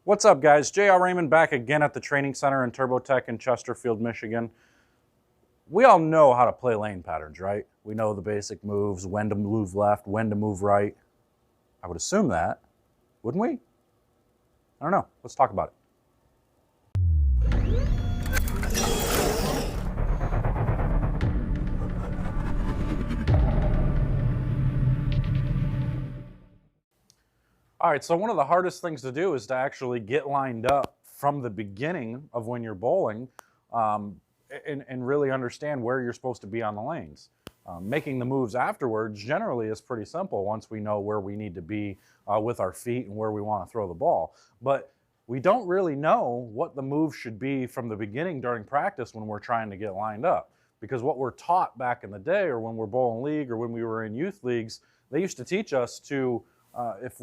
What's up, guys? J.R. Raymond back again at the training center in TurboTech in Chesterfield, Michigan. We all know how to play lane patterns, right? We know the basic moves, when to move left, when to move right. I would assume that, wouldn't we? I don't know. Let's talk about it. All right, so one of the hardest things to do is to actually get lined up from the beginning of when you're bowling and really understand where you're supposed to be on the lanes. Making the moves afterwards generally is pretty simple once we know where we need to be with our feet and where we want to throw the ball. But we don't really know what the move should be from the beginning during practice when we're trying to get lined up. Because what we're taught back in the day, or when we're bowling league or when we were in youth leagues, they used to teach us to if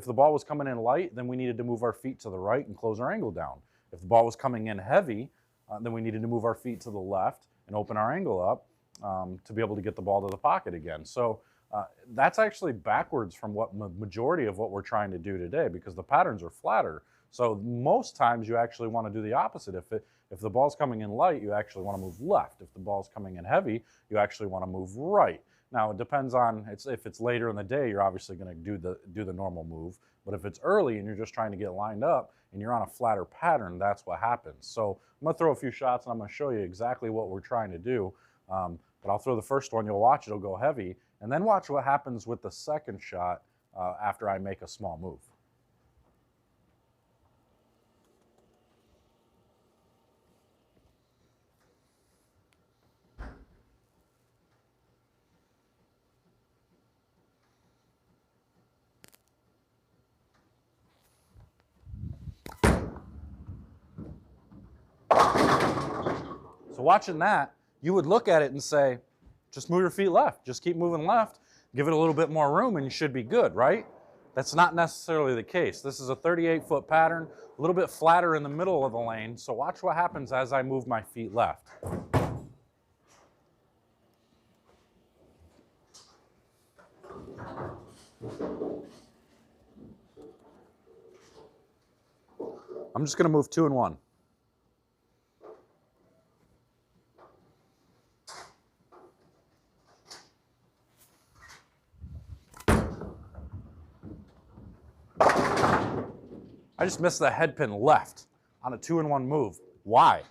the ball was coming in light, then we needed to move our feet to the right and close our angle down. If the ball was coming in heavy, then we needed to move our feet to the left and open our angle up to be able to get the ball to the pocket again. So that's actually backwards from what majority of what we're trying to do today, because the patterns are flatter. So most times you actually want to do the opposite. If the ball's coming in light, you actually want to move left. If the ball's coming in heavy, you actually want to move right. Now, it depends on, if it's later in the day, you're obviously going to do the normal move. But if it's early and you're just trying to get lined up and you're on a flatter pattern, that's what happens. So I'm going to throw a few shots and I'm going to show you exactly what we're trying to do. But I'll throw the first one, you'll watch, it'll go heavy. And then watch what happens with the second shot after I make a small move. So watching that, you would look at it and say, just move your feet left. Just keep moving left. Give it a little bit more room and you should be good, right? That's not necessarily the case. This is a 38-foot pattern, a little bit flatter in the middle of the lane. So watch what happens as I move my feet left. I'm just going to move 2 and 1. I just missed the head pin left on a 2 and 1 move. Why?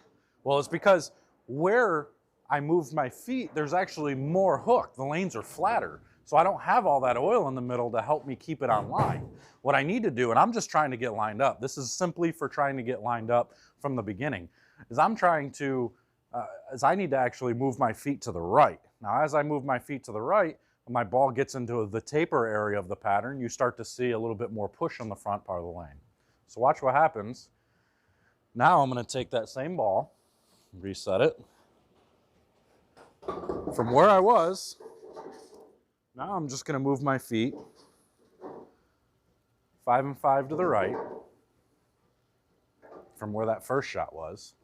Well, it's because where I moved my feet, there's actually more hook. The lanes are flatter. So I don't have all that oil in the middle to help me keep it on line. What I need to do, and I'm just trying to get lined up. This is simply for trying to get lined up from the beginning, is I need to actually move my feet to the right. Now, as I move my feet to the right, when my ball gets into the taper area of the pattern, you start to see a little bit more push on the front part of the lane. So watch what happens. Now I'm going to take that same ball, reset it. From where I was, now I'm just going to move my feet 5 and 5 to the right from where that first shot was.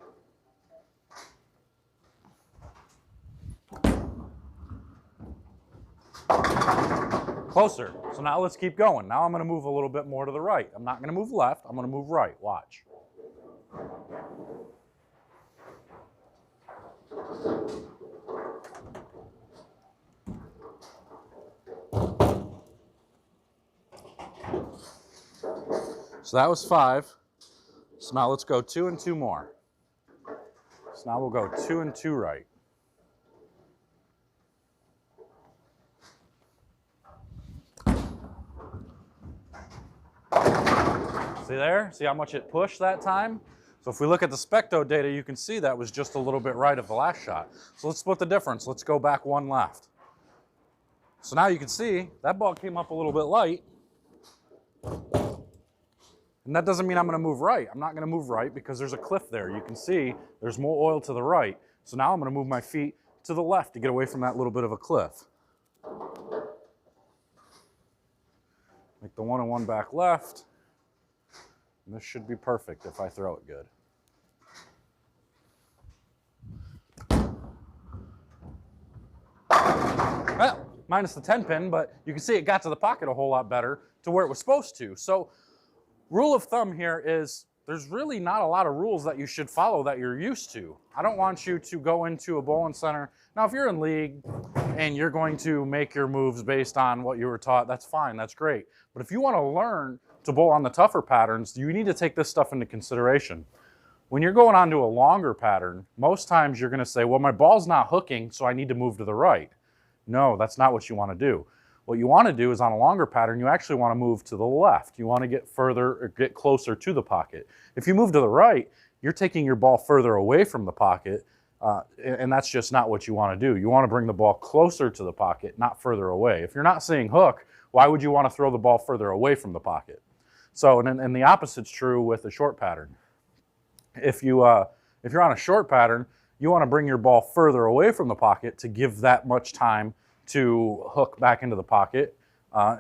Closer. So now let's keep going. Now I'm going to move a little bit more to the right. I'm not going to move left. I'm going to move right. Watch. So that was 5. So now let's go 2 and 2 more. So now we'll go 2 and 2 right. See there? See how much it pushed that time? So if we look at the Specto data, you can see that was just a little bit right of the last shot. So let's split the difference. Let's go back 1 left. So now you can see that ball came up a little bit light. And that doesn't mean I'm going to move right. I'm not going to move right because there's a cliff there. You can see there's more oil to the right. So now I'm going to move my feet to the left to get away from that little bit of a cliff. Make the 1 and 1 back left. And this should be perfect if I throw it good. Well, minus the 10 pin, but you can see it got to the pocket a whole lot better to where it was supposed to. So Rule of thumb here is there's really not a lot of rules that you should follow that you're used to. I don't want you to go into a bowling center. Now, if you're in league and you're going to make your moves based on what you were taught, that's fine, that's great. But if you want to learn to bowl on the tougher patterns, you need to take this stuff into consideration. When you're going on to a longer pattern, most times you're going to say, well, my ball's not hooking, so I need to move to the right. No, that's not what you want to do. What you want to do is on a longer pattern, you actually want to move to the left. You want to get further or get closer to the pocket. If you move to the right, you're taking your ball further away from the pocket, and that's just not what you want to do. You want to bring the ball closer to the pocket, not further away. If you're not seeing hook, why would you want to throw the ball further away from the pocket? So, and the opposite's true with a short pattern. If you're on a short pattern, you want to bring your ball further away from the pocket to give that much time to hook back into the pocket,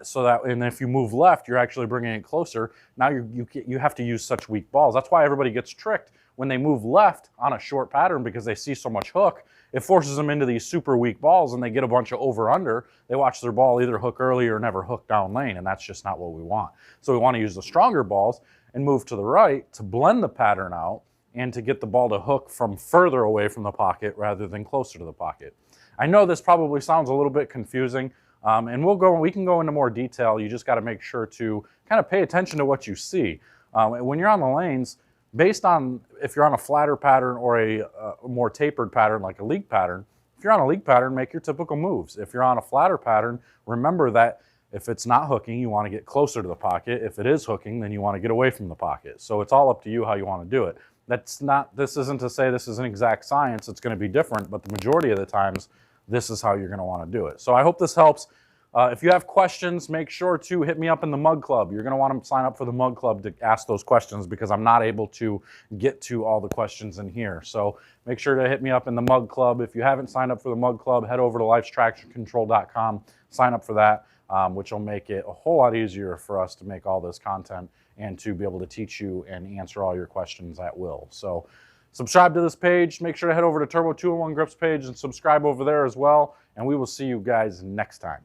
so that, and if you move left, you're actually bringing it closer. Now you have to use such weak balls. That's why everybody gets tricked when they move left on a short pattern, because they see so much hook. It forces them into these super weak balls, and they get a bunch of over-under. They watch their ball either hook early or never hook down lane, and that's just not what we want. So we want to use the stronger balls and move to the right to blend the pattern out and to get the ball to hook from further away from the pocket rather than closer to the pocket. I know this probably sounds a little bit confusing, and we can go into more detail. You just got to make sure to kind of pay attention to what you see. When you're on the lanes, based on if you're on a flatter pattern or a more tapered pattern like a league pattern, if you're on a league pattern, make your typical moves. If you're on a flatter pattern, remember that if it's not hooking, you want to get closer to the pocket. If it is hooking, then you want to get away from the pocket. So it's all up to you how you want to do it. This isn't to say this is an exact science. It's going to be different, but the majority of the times, this is how you're going to want to do it. So I hope this helps. If you have questions, make sure to hit me up in the Mug Club. You're going to want to sign up for the Mug Club to ask those questions, because I'm not able to get to all the questions in here. So make sure to hit me up in the Mug Club. If you haven't signed up for the Mug Club, head over to lifestractioncontrol.com, sign up for that, which will make it a whole lot easier for us to make all this content and to be able to teach you and answer all your questions at will. So subscribe to this page. Make sure to head over to Turbo 201 Grips page and subscribe over there as well. And we will see you guys next time.